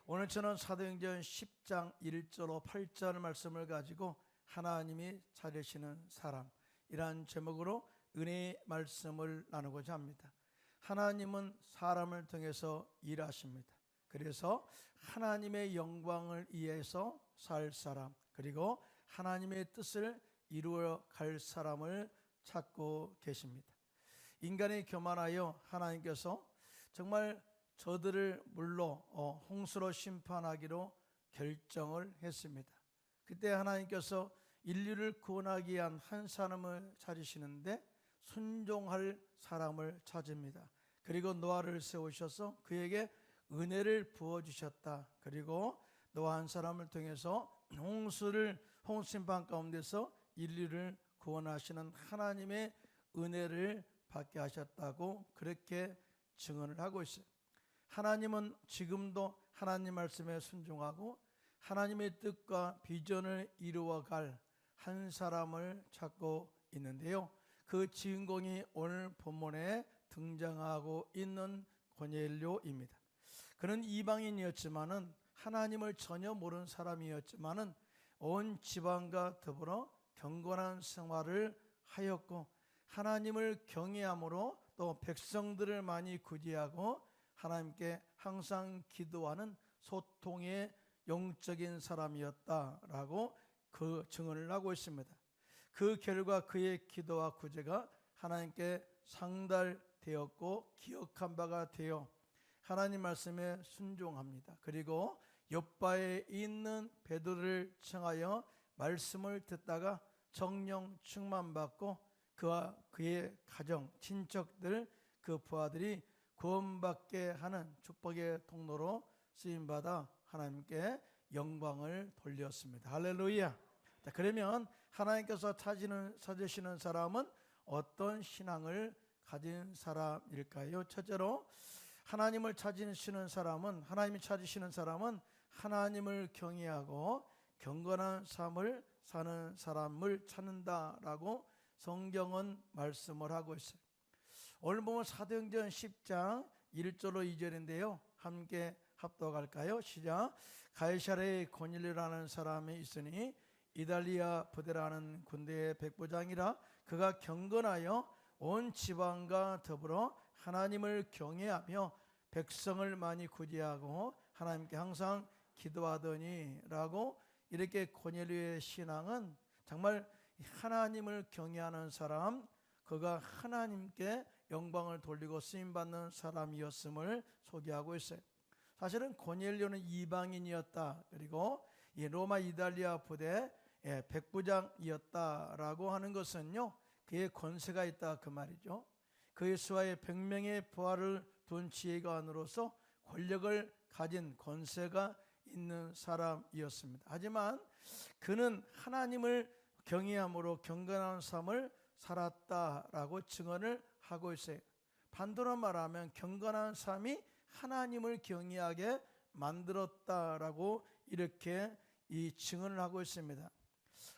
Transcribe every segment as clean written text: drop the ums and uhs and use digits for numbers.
오늘 저는 사도행전 10장 1절 8절 말씀을 가지고 하나님이 찾으시는 사람이란 제목으로 은혜의 말씀을 나누고자 합니다. 하나님은 사람을 통해서 일하십니다. 그래서 하나님의 영광을 위해서 살 사람, 그리고 하나님의 뜻을 이루어 갈 사람을 찾고 계십니다. 인간이 교만하여 하나님께서 정말 저들을 물로 홍수로 심판하기로 결정을 했습니다. 그때 하나님께서 인류를 구원하기 위한 한 사람을 찾으시는데 순종할 사람을 찾습니다. 그리고 노아를 세우셔서 그에게 은혜를 부어주셨다. 그리고 노아 한 사람을 통해서 홍수 심판 가운데서 인류를 구원하시는 하나님의 은혜를 받게 하셨다고 그렇게 증언을 하고 있어요. 하나님은 지금도 하나님 말씀에 순종하고 하나님의 뜻과 비전을 이루어갈 한 사람을 찾고 있는데요. 그 주인공이 오늘 본문에 등장하고 있는 고넬료입니다. 그는 이방인이었지만은 하나님을 전혀 모르는 사람이었지만은 온 지방과 더불어 경건한 생활을 하였고 하나님을 경외함으로 또 백성들을 많이 구제하고 하나님께 항상 기도하는 소통의 영적인 사람이었다라고 그 증언을 하고 있습니다. 그 결과 그의 기도와 구제가 하나님께 상달되었고 기억한 바가 되어 하나님 말씀에 순종합니다. 그리고 옆바에 있는 베드로를 청하여 말씀을 듣다가 성령 충만받고 그와 그의 가정, 친척들, 그 부하들이 구원받게 하는 축복의 통로로 쓰임받아 하나님께 영광을 돌렸습니다. 할렐루야. 자, 그러면 하나님께서 찾으시는 사람은 어떤 신앙을 가진 사람일까요? 첫째로 하나님을 찾으시는 사람은, 하나님이 찾으시는 사람은 하나님을 경외하고 경건한 삶을 사는 사람을 찾는다라고 성경은 말씀을 하고 있어요. 오늘 보면 사도행전 10장 1절로 2절인데요. 함께 합독할까요? 시작. 가이사랴에 고넬료라는 사람이 있으니 이달리아 부대라는 군대의 백부장이라 그가 경건하여 온 지방과 더불어 하나님을 경외하며 백성을 많이 구제하고 하나님께 항상 기도하더니 라고 이렇게 고넬료의 신앙은 정말 하나님을 경외하는 사람, 그가 하나님께 영광을 돌리고 쓰임받는 사람이었음을 소개하고 있어요. 사실은 고넬료는 이방인이었다. 그리고 이 로마 이달리아 부대 백부장이었다라고 하는 것은요, 그의 권세가 있다 그 말이죠. 그의 수하에 100명의 부하를 둔 지휘관으로서 권력을 가진 권세가 있는 사람이었습니다. 하지만 그는 하나님을 경외함으로 경건한 삶을 살았다라고 증언을 하고 있어요. 반대로 말하면 경건한 삶이 하나님을 경외하게 만들었다라고 이렇게 이 증언을 하고 있습니다.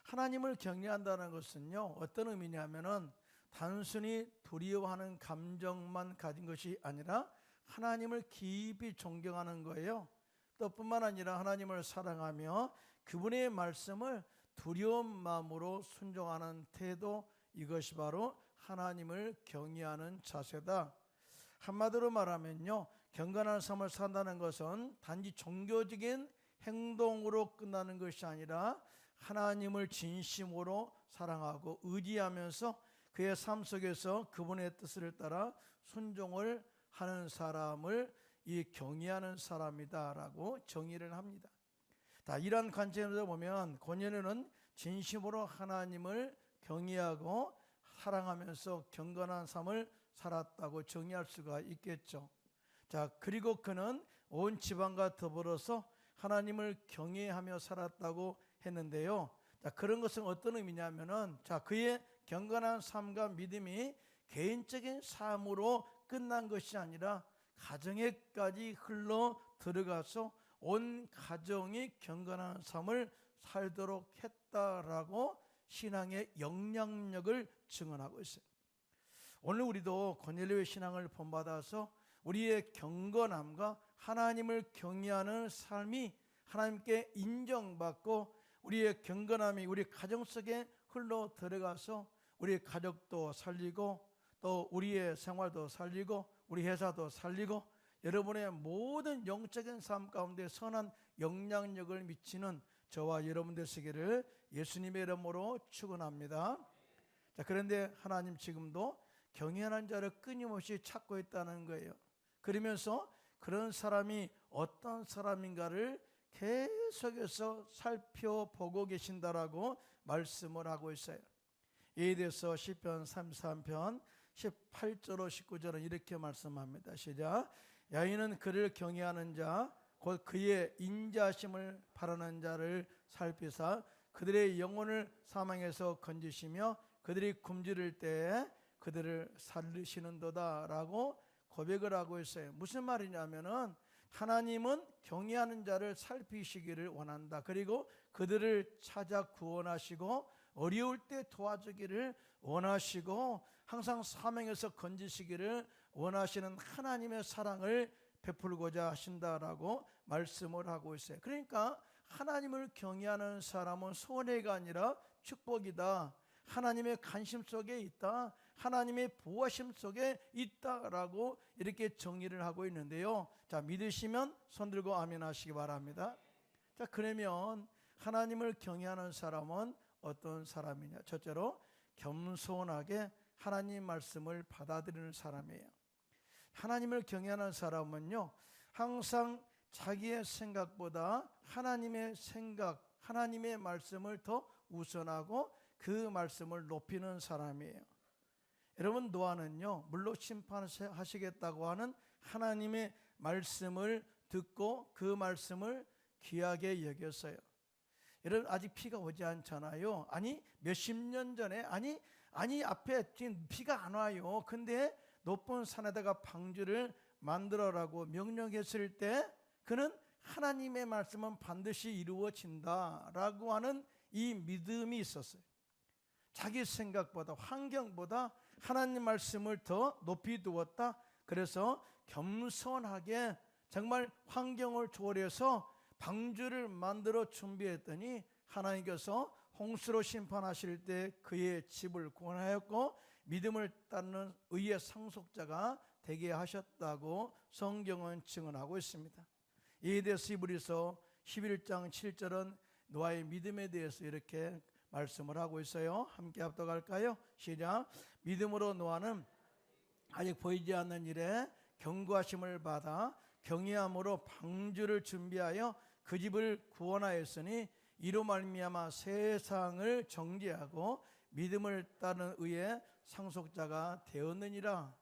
하나님을 경외한다는 것은요, 어떤 의미냐면은 단순히 두려워하는 감정만 가진 것이 아니라 하나님을 깊이 존경하는 거예요. 또 뿐만 아니라 하나님을 사랑하며 그분의 말씀을 두려운 마음으로 순종하는 태도, 이것이 바로 하나님을 경외하는 자세다. 한마디로 말하면요, 경건한 삶을 산다는 것은 단지 종교적인 행동으로 끝나는 것이 아니라 하나님을 진심으로 사랑하고 의지하면서 그의 삶 속에서 그분의 뜻을 따라 순종을 하는 사람을 이 경외하는 사람이다라고 정의를 합니다. 이런 관점에서 보면 고넬료는 진심으로 하나님을 경외하고 사랑하면서 경건한 삶을 살았다고 정의할 수가 있겠죠. 그리고 그는 온 지방과 더불어서 하나님을 경외하며 살았다고 했는데요. 그런 것은 어떤 의미냐면은 그의 경건한 삶과 믿음이 개인적인 삶으로 끝난 것이 아니라 가정에까지 흘러 들어가서 온 가정이 경건한 삶을 살도록 했다라고 신앙의 영향력을 증언하고 있어요. 오늘 우리도 고넬료의 신앙을 본받아서 우리의 경건함과 하나님을 경외하는 삶이 하나님께 인정받고 우리의 경건함이 우리 가정 속에 흘러 들어가서 우리 가족도 살리고 또 우리의 생활도 살리고 우리 회사도 살리고 여러분의 모든 영적인 삶 가운데 선한 영향력을 미치는 저와 여러분 되시기를 예수님의 이름으로 축원합니다. 자, 그런데 하나님 지금도 경외하는 자를 끊임없이 찾고 있다는 거예요. 그러면서 그런 사람이 어떤 사람인가를 계속해서 살펴보고 계신다라고 말씀을 하고 있어요. 이에 대해서 시편 33편 18절로 19절은 이렇게 말씀합니다. 시작. 야인은 그를 경외하는 자 곧 그의 인자심을 바라는 자를 살피사 그들의 영혼을 사망에서 건지시며 그들이 굶주릴 때에 그들을 살리시는도다 라고 고백을 하고 있어요. 무슨 말이냐면은 하나님은 경외하는 자를 살피시기를 원한다. 그리고 그들을 찾아 구원하시고 어려울 때 도와주기를 원하시고 항상 사명에서 건지시기를 원하시는 하나님의 사랑을 베풀고자 하신다라고 말씀을 하고 있어요. 그러니까 하나님을 경외하는 사람은 손해가 아니라 축복이다. 하나님의 관심 속에 있다. 하나님의 보호하심 속에 있다라고 이렇게 정의를 하고 있는데요. 자, 믿으시면 손 들고 아멘 하시기 바랍니다. 자, 그러면 하나님을 경외하는 사람은 어떤 사람이냐? 첫째로 겸손하게 하나님 말씀을 받아들이는 사람이에요. 하나님을 경외하는 사람은요, 항상 자기의 생각보다 하나님의 생각, 하나님의 말씀을 더 우선하고 그 말씀을 높이는 사람이에요. 여러분, 노아는요, 물로 심판하시겠다고 하는 하나님의 말씀을 듣고 그 말씀을 귀하게 여겼어요. 여러분, 아직 비가 오지 않잖아요. 아니 몇십 년 전에 아니 앞에 비가 안 와요. 근데 높은 산에다가 방주를 만들어라고 명령했을 때 그는 하나님의 말씀은 반드시 이루어진다라고 하는 이 믿음이 있었어요. 자기 생각보다 환경보다 하나님 말씀을 더 높이 두었다. 그래서 겸손하게 정말 환경을 초월해서 방주를 만들어 준비했더니 하나님께서 홍수로 심판하실 때 그의 집을 구원하였고 믿음을 따르는 의의 상속자가 되게 하셨다고 성경은 증언하고 있습니다. 이에 대해서 히브리서 11장 7절은 노아의 믿음에 대해서 이렇게 말씀을 하고 있어요. 함께 합독할까요? 시작. 믿음으로 노아는 아직 보이지 않는 일에 경고하심을 받아 경외함으로 방주를 준비하여 그 집을 구원하였으니 이로 말미암아 세상을 정죄하고 믿음을 따르는 의의 상속자가 되었느니라.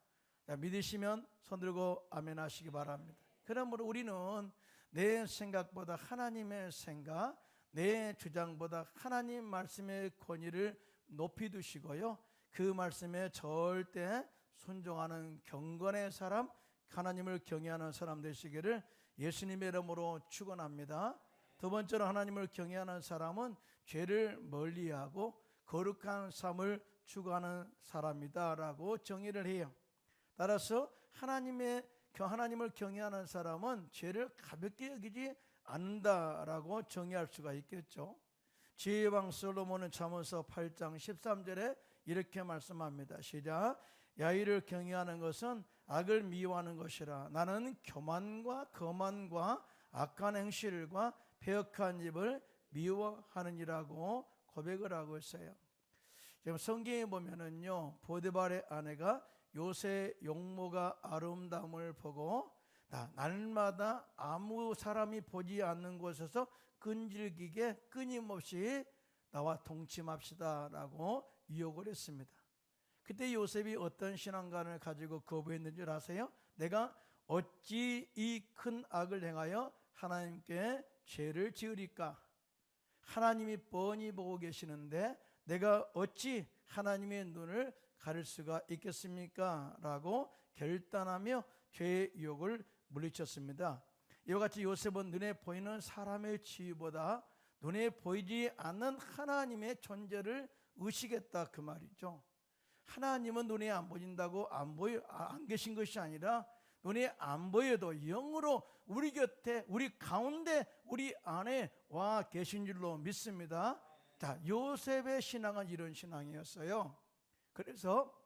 믿으시면 손 들고 아멘 하시기 바랍니다. 그러므로 우리는 내 생각보다 하나님의 생각, 내 주장보다 하나님 말씀의 권위를 높이 두시고요, 그 말씀에 절대 순종하는 경건의 사람, 하나님을 경외하는 사람 되시기를 예수님의 이름으로 축원합니다. 두 번째로 하나님을 경외하는 사람은 죄를 멀리하고 거룩한 삶을 추구하는 사람이다라고 정의를 해요. 따라서 하나님을 경외하는 사람은 죄를 가볍게 여기지 않는다라고 정의할 수가 있겠죠. 지혜의 왕 솔로몬은 잠언서 8장 13절에 이렇게 말씀합니다. 시작. 야훼를 경외하는 것은 악을 미워하는 것이라. 나는 교만과 거만과 악한 행실과 패역한 입을 미워하느니라고 고백을 하고 있어요. 지금 성경에 보면은요, 보디발의 아내가 요새의 용모가 아름다움을 보고 날마다 아무 사람이 보지 않는 곳에서 끈질기게 끊임없이 나와 동침합시다라고 유혹을 했습니다. 그때 요셉이 어떤 신앙관을 가지고 거부했는 줄 아세요? 내가 어찌 이 큰 악을 행하여 하나님께 죄를 지으리까? 하나님이 뻔히 보고 계시는데 내가 어찌 하나님의 눈을 가릴 수가 있겠습니까? 라고 결단하며 죄의 유혹을 물리쳤습니다. 이와 같이 요셉은 눈에 보이는 사람의 지위보다 눈에 보이지 않는 하나님의 존재를 의식했다 그 말이죠. 하나님은 눈에 안 보인다고 안 계신 것이 아니라 눈에 안 보여도 영으로 우리 곁에, 우리 가운데, 우리 안에 와 계신 줄로 믿습니다. 자, 요셉의 신앙은 이런 신앙이었어요. 그래서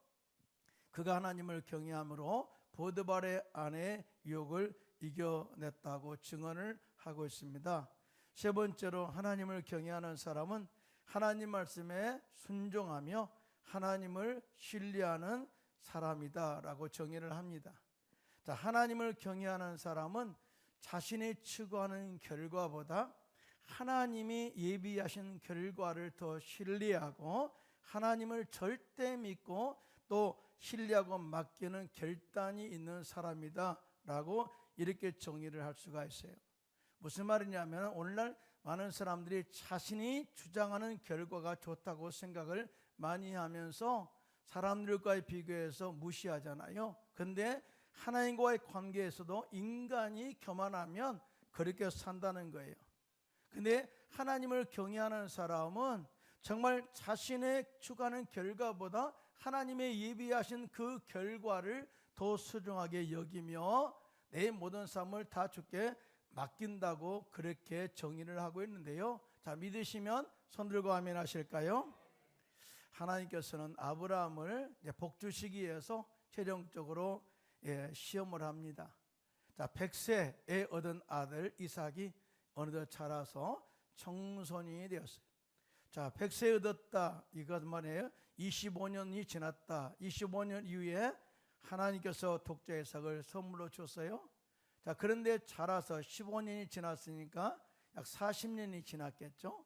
그가 하나님을 경외함으로 보드발의 아내의 유혹을 이겨냈다고 증언을 하고 있습니다. 세 번째로 하나님을 경외하는 사람은 하나님 말씀에 순종하며 하나님을 신뢰하는 사람이다라고 정의를 합니다. 자, 하나님을 경외하는 사람은 자신이 추구하는 결과보다 하나님이 예비하신 결과를 더 신뢰하고 하나님을 절대 믿고 또 신뢰하고 맡기는 결단이 있는 사람이다라고 이렇게 정의를 할 수가 있어요. 무슨 말이냐면 오늘날 많은 사람들이 자신이 주장하는 결과가 좋다고 생각을 많이 하면서 사람들과의 비교해서 무시하잖아요. 근데 하나님과의 관계에서도 인간이 교만하면 그렇게 산다는 거예요. 근데 하나님을 경외하는 사람은 정말 자신의 추구하는 결과보다 하나님의 예비하신 그 결과를 더 소중하게 여기며 내 모든 삶을 다 주께 맡긴다고 그렇게 정의를 하고 있는데요. 자, 믿으시면 손 들고 아멘 하실까요? 하나님께서는 아브라함을 복 주시기 위해서 최종적으로 시험을 합니다. 자, 100세에 얻은 아들 이삭이 어느덧 자라서 청소년이 되었어요. 자, 100세 얻었다 이것 말이에요. 25년이 지났다. 25년 이후에 하나님께서 독자 이삭을 선물로 줬어요. 자, 그런데 자라서 15년이 지났으니까 약 40년이 지났겠죠.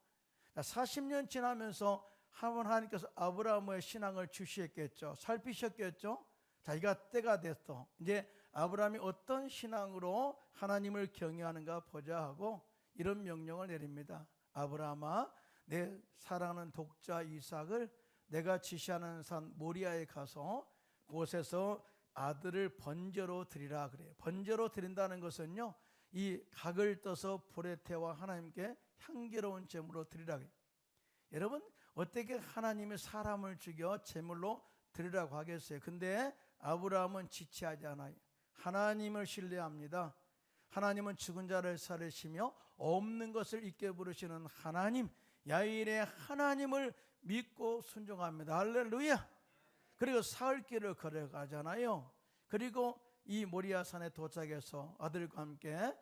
자, 40년 지나면서 하나님께서 아브라함의 신앙을 주시했겠죠. 살피셨겠죠. 자, 이가 때가 됐어. 이제 아브라함이 어떤 신앙으로 하나님을 경외하는가 보자 하고 이런 명령을 내립니다. 아브라함아, 내 사랑하는 독자 이삭을 내가 지시하는 산 모리아에 가서 그곳에서 아들을 번제로 드리라 그래요. 번제로 드린다는 것은요, 이 각을 떠서 불에 태워 하나님께 향기로운 제물로 드리라 그래요. 여러분, 어떻게 하나님이 사람을 죽여 제물로 드리라고 하겠어요? 근데 아브라함은 지체하지 않아요. 하나님을 신뢰합니다. 하나님은 죽은 자를 살리시며 없는 것을 있게 부르시는 하나님, 야일의 하나님을 믿고 순종합니다. 할렐루야. 그리고 사흘길을 걸어가잖아요. 그리고 이 모리아산에 도착해서 아들과 함께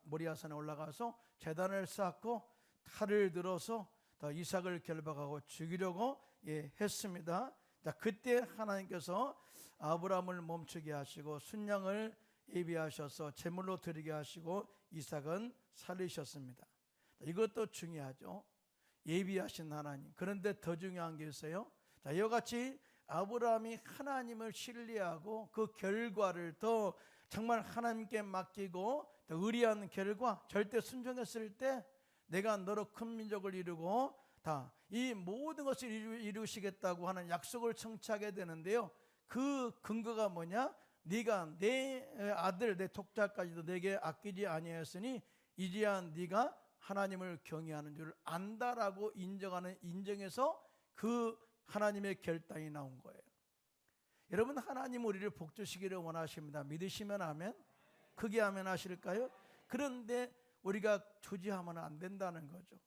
모리아산에 올라가서 제단을 쌓고 칼을 들어서 이삭을 결박하고 죽이려고 했습니다. 자, 그때 하나님께서 아브라함을 멈추게 하시고 순양을 예비하셔서 제물로 드리게 하시고 이삭은 살리셨습니다. 이것도 중요하죠. 예비하신 하나님. 그런데 더 중요한 게 있어요. 자, 이와 같이 아브라함이 하나님을 신뢰하고 그 결과를 더 정말 하나님께 맡기고 더 의리한 결과, 절대 순종했을 때 내가 너로 큰 민족을 이루고 다 이 모든 것을 이루시겠다고 하는 약속을 청취하게 되는데요. 그 근거가 뭐냐? 네가 내 아들 내 독자까지도 내게 아끼지 아니하였으니 이제야 네가 하나님을 경외하는 줄 안다라고 인정하는 인정에서 그 하나님의 결단이 나온 거예요. 여러분, 하나님 우리를 복 주시기를 원하십니다. 믿으시면 아멘. 크게 아멘 하실까요? 그런데 우리가 주지하면 안 된다는 거죠.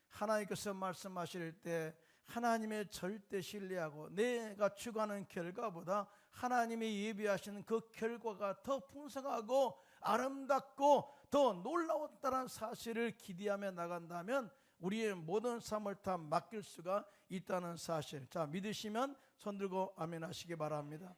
하나님께서 말씀하실 때 하나님의 절대 신뢰하고 내가 추구하는 결과보다 하나님이 예비하시는 그 결과가 더 풍성하고 아름답고 더 놀라웠다는 사실을 기대하며 나간다면 우리의 모든 삶을 다 맡길 수가 있다는 사실. 자, 믿으시면 손 들고 아멘 하시기 바랍니다.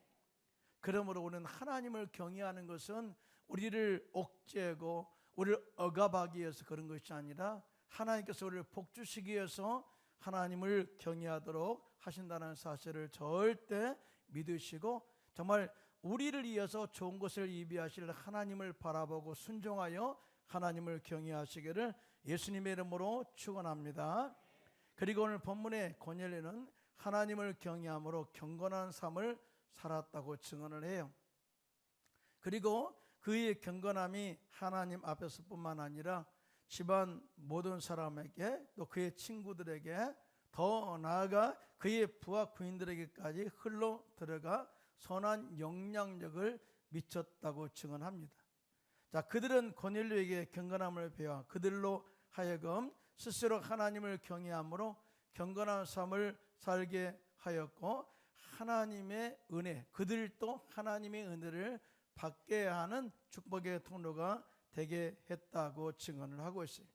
그러므로 우리는 하나님을 경외하는 것은 우리를 옥죄고 우리를 억압하기 위해서 그런 것이 아니라 하나님께서 우리를 복주시기 위해서 하나님을 경외하도록 하신다는 사실을 절대 믿으시고 정말 우리를 위해서 좋은 것을 예비하실 하나님을 바라보고 순종하여 하나님을 경외하시기를 예수님의 이름으로 축원합니다. 그리고 오늘 본문의 고넬료는 하나님을 경외함으로 경건한 삶을 살았다고 증언을 해요. 그리고 그의 경건함이 하나님 앞에서뿐만 아니라 집안 모든 사람에게 또 그의 친구들에게 더 나아가 그의 부하 부인들에게까지 흘러 들어가 선한 영향력을 미쳤다고 증언합니다. 자, 그들은 고넬료에게 경건함을 배워 그들로 하여금 스스로 하나님을 경외함으로 경건한 삶을 살게 하였고, 하나님의 은혜, 그들도 하나님의 은혜를 받게 하는 축복의 통로가 되게 했다고 증언을 하고 있어요.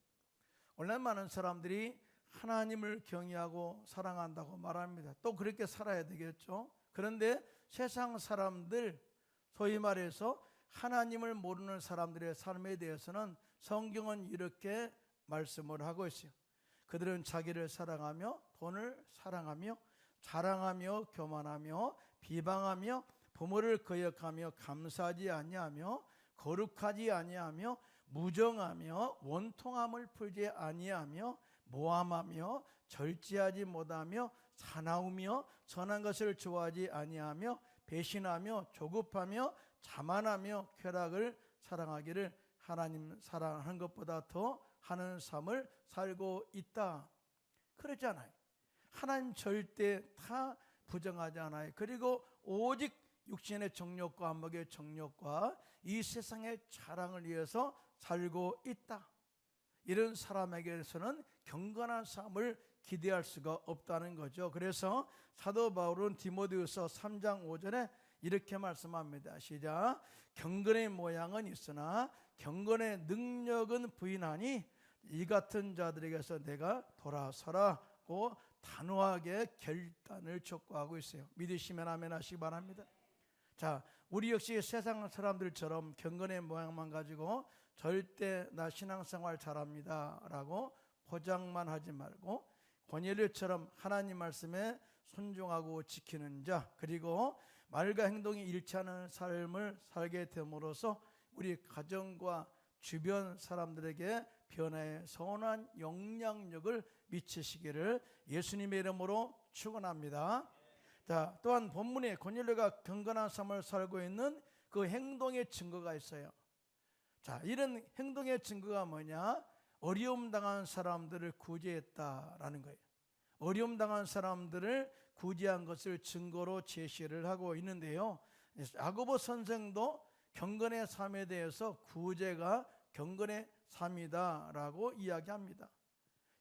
오늘 많은 사람들이 하나님을 경외하고 사랑한다고 말합니다. 또 그렇게 살아야 되겠죠. 그런데 세상 사람들, 소위 말해서 하나님을 모르는 사람들의 삶에 대해서는 성경은 이렇게 말씀을 하고 있어요. 그들은 자기를 사랑하며 돈을 사랑하며 자랑하며 교만하며 비방하며 부모를 거역하며 감사하지 아니하며 거룩하지 아니하며 무정하며 원통함을 풀지 아니하며 모함하며 절제하지 못하며 사나우며 선한 것을 좋아하지 아니하며 배신하며 조급하며 자만하며 쾌락을 사랑하기를 하나님 사랑하는 것보다 더 하는 삶을 살고 있다. 그러잖아요. 하나님 절대 다 부정하지 않아요. 그리고 오직 육신의 정욕과 안목의 정욕과 이 세상의 자랑을 위해서 살고 있다. 이런 사람에게서는 경건한 삶을 기대할 수가 없다는 거죠. 그래서 사도 바울은 디모데후서 3장 5절에 이렇게 말씀합니다. 시작. 경건의 모양은 있으나 경건의 능력은 부인하니 이 같은 자들에게서 내가 돌아서라고 단호하게 결단을 촉구하고 있어요. 믿으시면 아멘 하시기 바랍니다. 자, 우리 역시 세상 사람들처럼 경건의 모양만 가지고 절대 나 신앙생활 잘합니다 라고 포장만 하지 말고, 고넬료처럼 하나님 말씀에 순종하고 지키는 자, 그리고 말과 행동이 일치하는 삶을 살게 됨으로써 우리 가정과 주변 사람들에게 변화의 선한 영향력을 미치시기를 예수님의 이름으로 축원합니다. 자, 또한 본문에 고넬료가 경건한 삶을 살고 있는 그 행동의 증거가 있어요. 자, 이런 행동의 증거가 뭐냐? 어려움 당한 사람들을 구제했다라는 거예요. 어려움 당한 사람들을 구제한 것을 증거로 제시를 하고 있는데요. 야고보 선생도 경건의 삶에 대해서 구제가 경건의 삶이다라고 이야기합니다.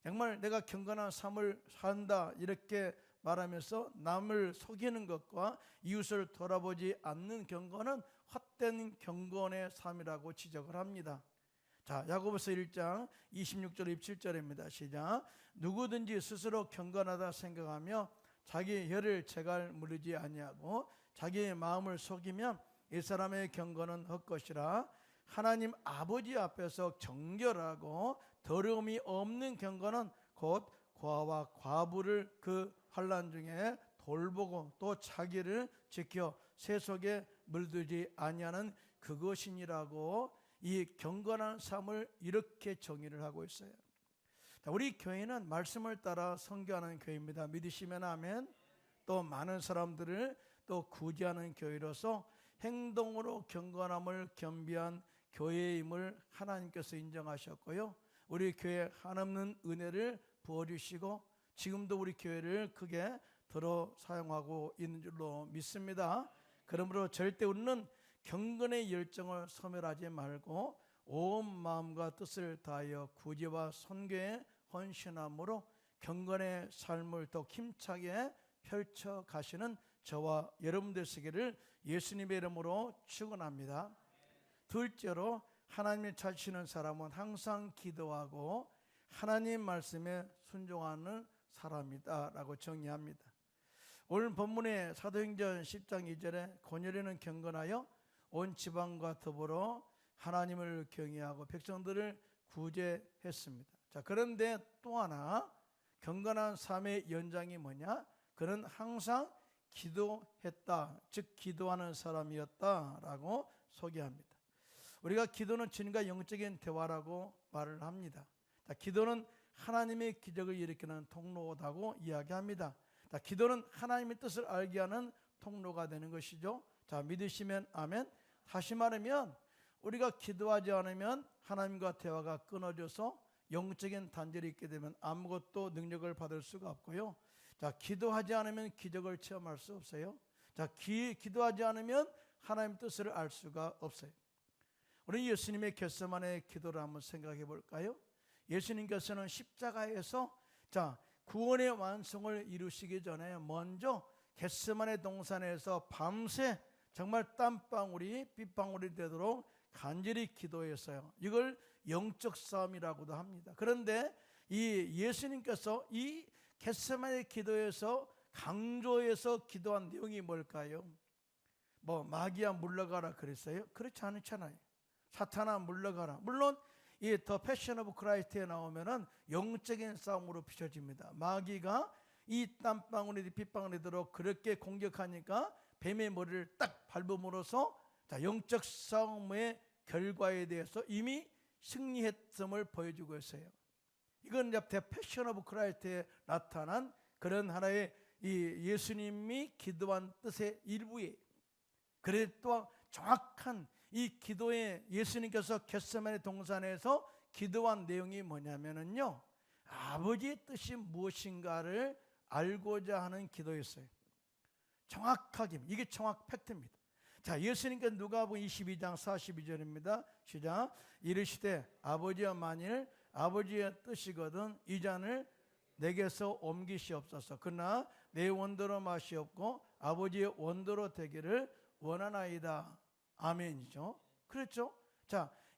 정말 내가 경건한 삶을 산다 이렇게 말하면서 남을 속이는 것과 이웃을 돌아보지 않는 경건은 헛된 경건의 삶이라고 지적을 합니다. 자, 야고보서 1장 26절 27절입니다. 시작. 누구든지 스스로 경건하다 생각하며 자기 혀를 재갈 무르지 아니하고 자기의 마음을 속이면 이 사람의 경건은 헛것이라. 하나님 아버지 앞에서 정결하고 더러움이 없는 경건은 곧 고아와 과부를 그 환난 중에 돌보고 또 자기를 지켜 세속에 물들지 아니하는 그것이니라고 이 경건한 삶을 이렇게 정의를 하고 있어요. 우리 교회는 말씀을 따라 선교하는 교회입니다. 믿으시면 아멘. 또 많은 사람들을 또 구제하는 교회로서 행동으로 경건함을 겸비한 교회임을 하나님께서 인정하셨고요. 우리 교회에 한없는 은혜를 부어주시고 지금도 우리 교회를 크게 들어 사용하고 있는 줄로 믿습니다. 그러므로 절대 우리는 경건의 열정을 소멸하지 말고 온 마음과 뜻을 다하여 구제와 선교에 헌신함으로 경건의 삶을 더 힘차게 펼쳐 가시는 저와 여러분들 되시기를 예수님의 이름으로 축원합니다. 둘째로, 하나님을 찾으시는 사람은 항상 기도하고 하나님 말씀에 순종하는 사람이다라고 정의합니다. 오늘 본문의 사도행전 10장 2절에 고넬료는 경건하여 온 지방과 더불어 하나님을 경외하고 백성들을 구제했습니다. 자, 그런데 또 하나 경건한 삶의 연장이 뭐냐? 그는 항상 기도했다, 즉 기도하는 사람이었다라고 소개합니다. 우리가 기도는 주님과 영적인 대화라고 말을 합니다. 자, 기도는 하나님의 기적을 일으키는 통로다고 이야기합니다. 자, 기도는 하나님의 뜻을 알게 하는 통로가 되는 것이죠. 자, 믿으시면 아멘. 다시 말하면 우리가 기도하지 않으면 하나님과 대화가 끊어져서 영적인 단절이 있게 되면 아무것도 능력을 받을 수가 없고요. 자, 기도하지 않으면 기적을 체험할 수 없어요. 자, 기도하지 않으면 하나님의 뜻을 알 수가 없어요. 우리 예수님의 겟세마네 기도를 한번 생각해 볼까요? 예수님께서는 십자가에서 구원의 완성을 이루시기 전에 먼저 겟세마네 동산에서 밤새 정말 땀방울이 빗방울이 되도록 간절히 기도했어요. 이걸 영적 싸움이라고도 합니다. 그런데 이 예수님께서 이 겟세마네 기도에서 강조해서 기도한 내용이 뭘까요? 마귀야 물러가라 그랬어요? 그렇지 않잖아요. 사탄아 물러가라. 물론 이 더 패션 오브 크라이스트에 나오면은 영적인 싸움으로 비춰집니다. 마귀가 이 땀방울이 빗방울이 들어 그렇게 공격하니까 뱀의 머리를 딱 밟음으로써 영적 싸움의 결과에 대해서 이미 승리했음을 보여주고 있어요. 이건 이제 더 패션 오브 크라이스트에 나타난 그런 하나의 이 예수님이 기도한 뜻의 일부예요. 그래 또 정확한 이 기도에 예수님께서 겟세마네 동산에서 기도한 내용이 뭐냐면은요, 아버지의 뜻이 무엇인가를 알고자 하는 기도였어요. 정확하게, 이게 정확 팩트입니다. 예수님께서 누가복음 22장 42절입니다. 시작. 이르시되 아버지여 만일 아버지의 뜻이거든 이 잔을 내게서 옮기시옵소서. 그러나 내 원대로 마시옵고 아버지의 원대로 되기를 원하나이다. 아멘이죠. 그렇죠?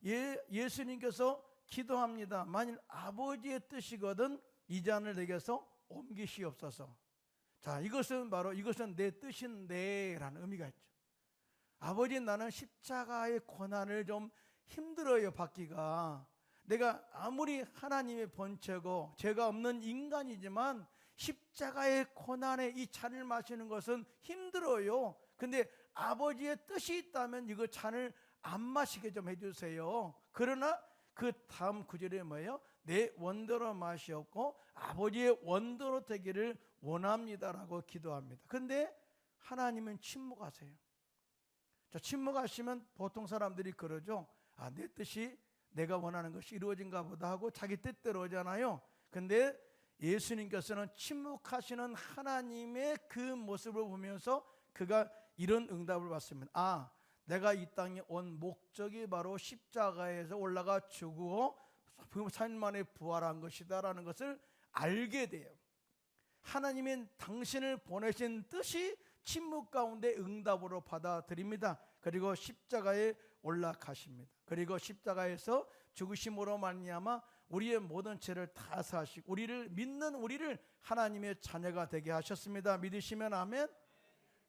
예수님께서 기도합니다. 만일 아버지의 뜻이거든 이 잔을 내게서 옮기시옵소서. 이것은 내 뜻인데라는 의미가 있죠. 아버지, 나는 십자가의 고난을 좀 힘들어요 받기가. 내가 아무리 하나님의 본체고 죄가 없는 인간이지만 십자가의 고난에 이 잔을 마시는 것은 힘들어요. 근데 아버지의 뜻이 있다면 이거 잔을 안 마시게 좀 해주세요. 그러나 그 다음 구절에 뭐예요? 내 원대로 마시옵고 아버지의 원대로 되기를 원합니다라고 기도합니다. 근데 하나님은 침묵하세요. 침묵하시면 보통 사람들이 그러죠. 내 뜻이 내가 원하는 것이 이루어진가 보다 하고 자기 뜻대로 오잖아요. 근데 예수님께서는 침묵하시는 하나님의 그 모습을 보면서 그가 이런 응답을 받습니다. 내가 이 땅에 온 목적이 바로 십자가에서 올라가 죽고 3일 만에 부활한 것이다 라는 것을 알게 돼요. 하나님은 당신을 보내신 뜻이 침묵 가운데 응답으로 받아들입니다. 그리고 십자가에 올라가십니다. 그리고 십자가에서 죽으심으로 말미암아 우리의 모든 죄를 다 사하시고 우리를 믿는 우리를 하나님의 자녀가 되게 하셨습니다. 믿으시면 아멘.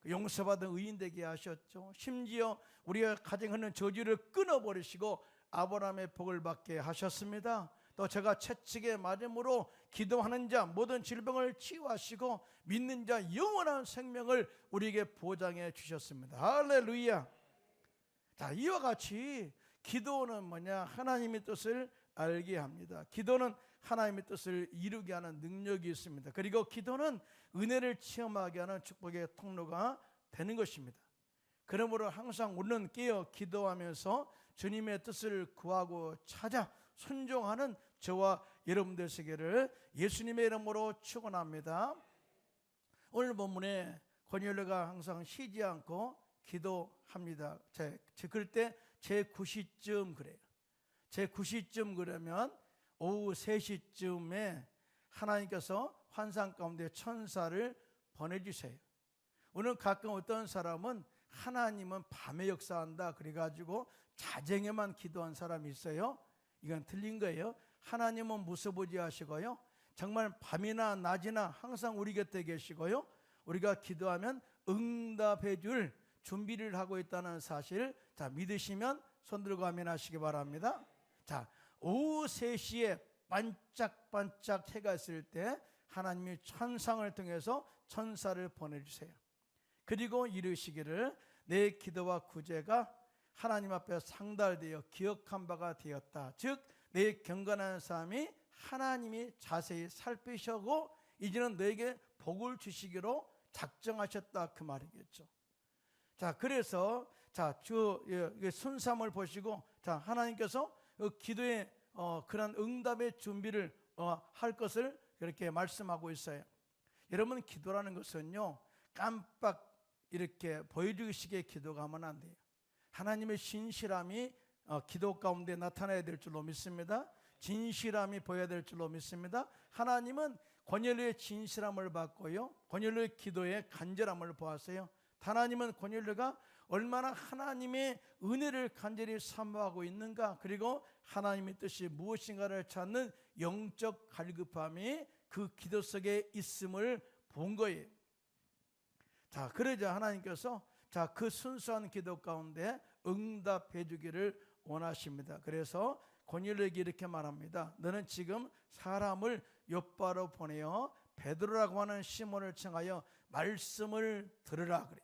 용서받은 의인 되게 하셨죠. 심지어 우리가 가정하는 저주를 끊어버리시고 아브라함의 복을 받게 하셨습니다. 또 제가 채찍에 맞음으로 기도하는 자 모든 질병을 치유하시고 믿는 자 영원한 생명을 우리에게 보장해 주셨습니다. 할렐루야. 이와 같이 기도는 뭐냐? 하나님의 뜻을 알게 합니다. 기도는 하나님의 뜻을 이루게 하는 능력이 있습니다. 그리고 기도는 은혜를 체험하게 하는 축복의 통로가 되는 것입니다. 그러므로 항상 우리는 깨어 기도하면서 주님의 뜻을 구하고 찾아 순종하는 저와 여러분들 되시기를 예수님의 이름으로 축원합니다. 오늘 본문에 고넬료가 항상 쉬지 않고 기도합니다. 그럴 때 제 9시쯤 그래요. 제 9시쯤 그러면 오후 3시쯤에 하나님께서 환상 가운데 천사를 보내주세요. 오늘 가끔 어떤 사람은 하나님은 밤에 역사한다 그래가지고 자정에만 기도한 사람이 있어요. 이건 틀린 거예요. 하나님은 무소부지하시고요, 정말 밤이나 낮이나 항상 우리 곁에 계시고요, 우리가 기도하면 응답해 줄 준비를 하고 있다는 사실 믿으시면 손 들고 아멘 하시기 바랍니다. 오후 3시에 반짝반짝 해가 있을 때 하나님이 천상을 통해서 천사를 보내주세요. 그리고 이르시기를 내 기도와 구제가 하나님 앞에 상달되어 기억한 바가 되었다. 즉 내 경건한 삶이 하나님이 자세히 살피시고 이제는 너에게 복을 주시기로 작정하셨다 그 말이겠죠. 그래서 주 순삼을 보시고 하나님께서 기도의 그런 응답의 준비를 할 것을 그렇게 말씀하고 있어요. 여러분, 기도라는 것은요 깜빡 이렇게 보여주기식의 기도가 하면 안 돼요. 하나님의 신실함이 기도 가운데 나타나야 될 줄로 믿습니다. 진실함이 보여야 될 줄로 믿습니다. 하나님은 고넬료의 진실함을 봤고요, 고넬료의 기도의 간절함을 보았어요. 하나님은 고넬료가 얼마나 하나님의 은혜를 간절히 사모하고 있는가, 그리고 하나님의 뜻이 무엇인가를 찾는 영적 갈급함이 그 기도 속에 있음을 본 거예요. 자, 그러자 하나님께서 그 순수한 기도 가운데 응답해 주기를 원하십니다. 그래서 고넬료에게 이렇게 말합니다. 너는 지금 사람을 욥바로 보내어 베드로라고 하는 시몬을 청하여 말씀을 들으라 그래.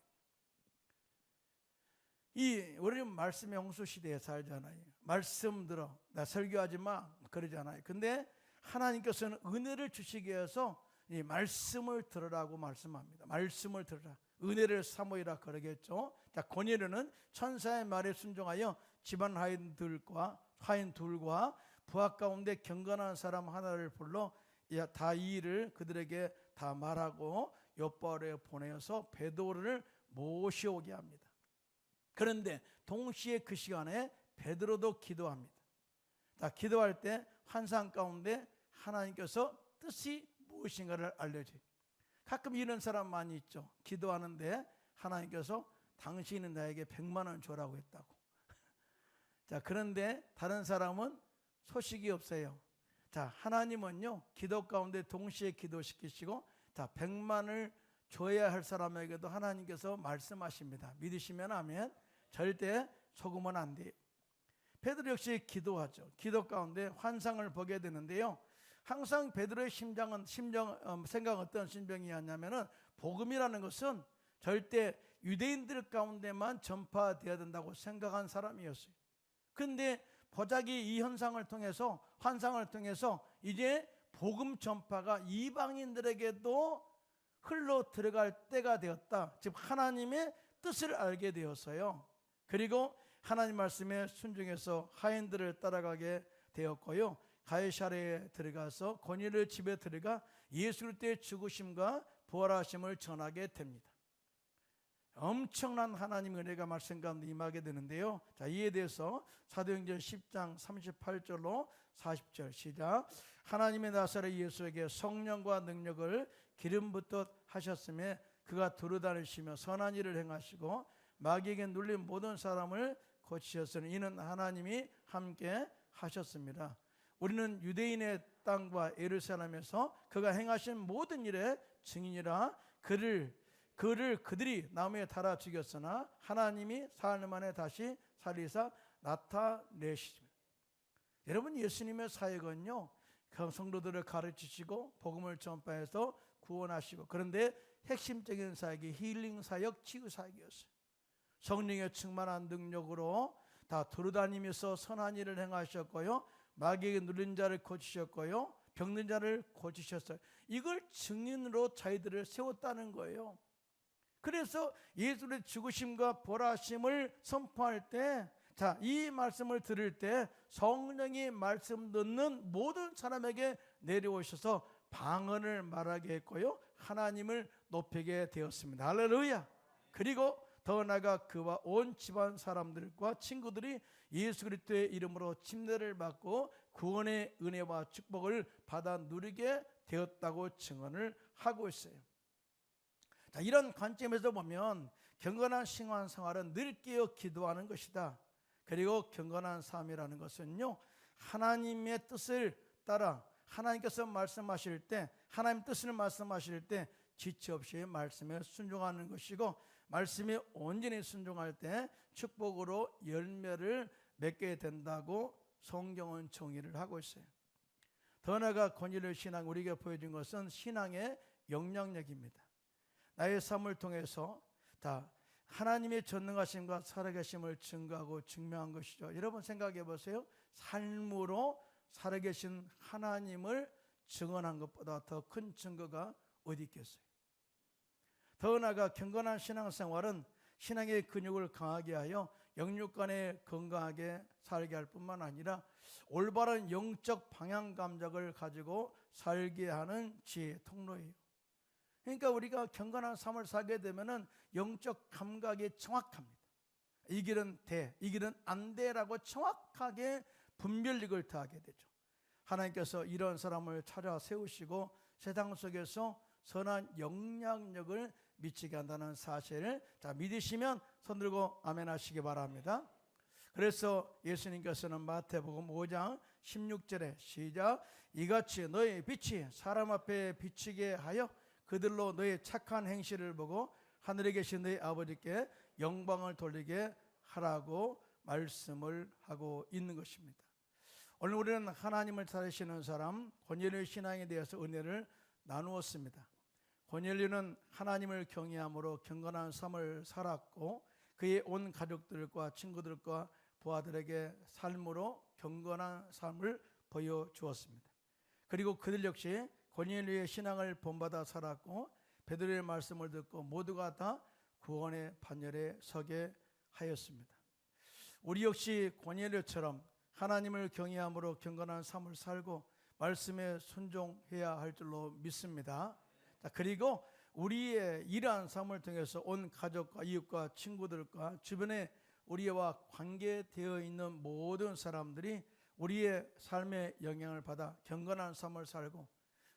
우리는 말씀의 홍수 시대에 살잖아요. 말씀 들어, 나 설교하지 마 그러잖아요. 근데 하나님께서는 은혜를 주시기 위해서 이 말씀을 들으라고 말씀합니다. 말씀을 들으라, 은혜를 사모이라 그러겠죠. 자, 고넬료는 천사의 말에 순종하여 집안 하인둘과 부하 가운데 경건한 사람 하나를 불러 다 이 일을 그들에게 다 말하고 욥바로 보내어서 베드로를 모셔오게 합니다. 그런데 동시에 그 시간에 베드로도 기도합니다. 자, 기도할 때 환상 가운데 하나님께서 뜻이 무엇인가를 알려줘요. 가끔 이런 사람 많이 있죠. 기도하는데 하나님께서 당신은 나에게 100만 원 줘라고 했다고. 자, 그런데 다른 사람은 소식이 없어요. 자, 하나님은요, 기도 가운데 동시에 기도시키시고 100만을 줘야 할 사람에게도 하나님께서 말씀하십니다. 믿으시면 아멘. 절대 속으면 안 돼요. 베드로 역시 기도하죠. 기도 가운데 환상을 보게 되는데요, 항상 베드로의 생각은 어떤 심정이었냐면은 복음이라는 것은 절대 유대인들 가운데만 전파되어야 된다고 생각한 사람이었어요. 그런데 보자기 이 현상을 통해서, 환상을 통해서 이제 복음 전파가 이방인들에게도 흘러 들어갈 때가 되었다. 즉 하나님의 뜻을 알게 되었어요. 그리고 하나님 말씀에 순종해서 하인들을 따라가게 되었고요, 가이사랴에 들어가서 고넬료 집에 들어가 예수 그리스도의 죽으심과 부활하심을 전하게 됩니다. 엄청난 하나님의 은혜가 말씀 가운데 임하게 되는데요. 자, 이에 대해서 사도행전 10장 38절로 40절 시작. 하나님의 나사렛 예수에게 성령과 능력을 기름 붓듯 하셨으며 그가 두루다니시며 선한 일을 행하시고 마귀에게 눌린 모든 사람을 고치셨으니 이는 하나님이 함께 하셨습니다. 우리는 유대인의 땅과 예루살렘에서 그가 행하신 모든 일의 증인이라. 그들이 나무에 달아 죽였으나 하나님이 사흘 만에 다시 살리사 나타내시죠. 여러분, 예수님의 사역은요, 성도들을 가르치시고 복음을 전파해서 구원하시고, 그런데 핵심적인 사역이 힐링 사역, 치유 사역이었어요. 성령의 충만한 능력으로 다 돌아다니면서 선한 일을 행하셨고요, 마귀에게 눌린 자를 고치셨고요, 병든 자를 고치셨어요. 이걸 증인으로 자기들을 세웠다는 거예요. 그래서 예수의 죽으심과 부활하심을 선포할 때, 이 말씀을 들을 때 성령이 말씀 듣는 모든 사람에게 내려오셔서 방언을 말하게 했고요, 하나님을 높이게 되었습니다. 할렐루야. 그리고 더 나아가 그와 온 집안 사람들과 친구들이 예수 그리스도의 이름으로 침례를 받고 구원의 은혜와 축복을 받아 누리게 되었다고 증언을 하고 있어요. 자, 이런 관점에서 보면 경건한 신앙생활은 늘 깨어 기도하는 것이다. 그리고 경건한 삶이라는 것은요, 하나님의 뜻을 따라 하나님께서 말씀하실 때, 하나님 뜻을 말씀하실 때 지체 없이 말씀에 순종하는 것이고, 말씀에 온전히 순종할 때 축복으로 열매를 맺게 된다고 성경은 정의를 하고 있어요. 더 나아가 고넬료 신앙, 우리에게 보여준 것은 신앙의 영향력입니다. 나의 삶을 통해서 다 하나님의 전능하심과 살아계심을 증거하고 증명한 것이죠. 여러분 생각해 보세요. 삶으로 살아계신 하나님을 증언한 것보다 더 큰 증거가 어디 있겠어요? 더 나아가 경건한 신앙생활은 신앙의 근육을 강하게 하여 영육간에 건강하게 살게 할 뿐만 아니라 올바른 영적 방향 감각을 가지고 살게 하는 지혜의 통로예요. 그러니까 우리가 경건한 삶을 살게 되면은 영적 감각이 정확합니다. 이 길은 돼, 이 길은 안 돼라고 정확하게 분별력을 더하게 되죠. 하나님께서 이런 사람을 찾아 세우시고 세상 속에서 선한 영향력을 미치게 한다는 사실을 믿으시면 손 들고 아멘 하시기 바랍니다. 그래서 예수님께서는 마태복음 5장 16절에 시작, 이같이 너의 빛이 사람 앞에 비치게 하여 그들로 너의 착한 행실을 보고 하늘에 계신 너의 아버지께 영광을 돌리게 하라고 말씀을 하고 있는 것입니다. 오늘 우리는 하나님을 찾으시는 사람 고넬료의 신앙에 대해서 은혜를 나누었습니다. 고넬료는 하나님을 경외함으로 경건한 삶을 살았고 그의 온 가족들과 친구들과 부하들에게 삶으로 경건한 삶을 보여주었습니다. 그리고 그들 역시 고넬료의 신앙을 본받아 살았고 베드로의 말씀을 듣고 모두가 다 구원의 반열에 서게 하였습니다. 우리 역시 고넬료처럼 하나님을 경외함으로 경건한 삶을 살고 말씀에 순종해야 할 줄로 믿습니다. 그리고 우리의 이러한 삶을 통해서 온 가족과 이웃과 친구들과 주변에 우리와 관계되어 있는 모든 사람들이 우리의 삶의 영향을 받아 경건한 삶을 살고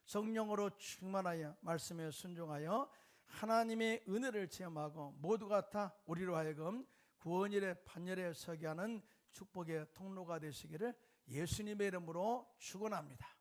성령으로 충만하여 말씀에 순종하여 하나님의 은혜를 체험하고 모두가 다 우리로 하여금 구원일의 반열에 서게 하는 축복의 통로가 되시기를 예수님의 이름으로 축원합니다.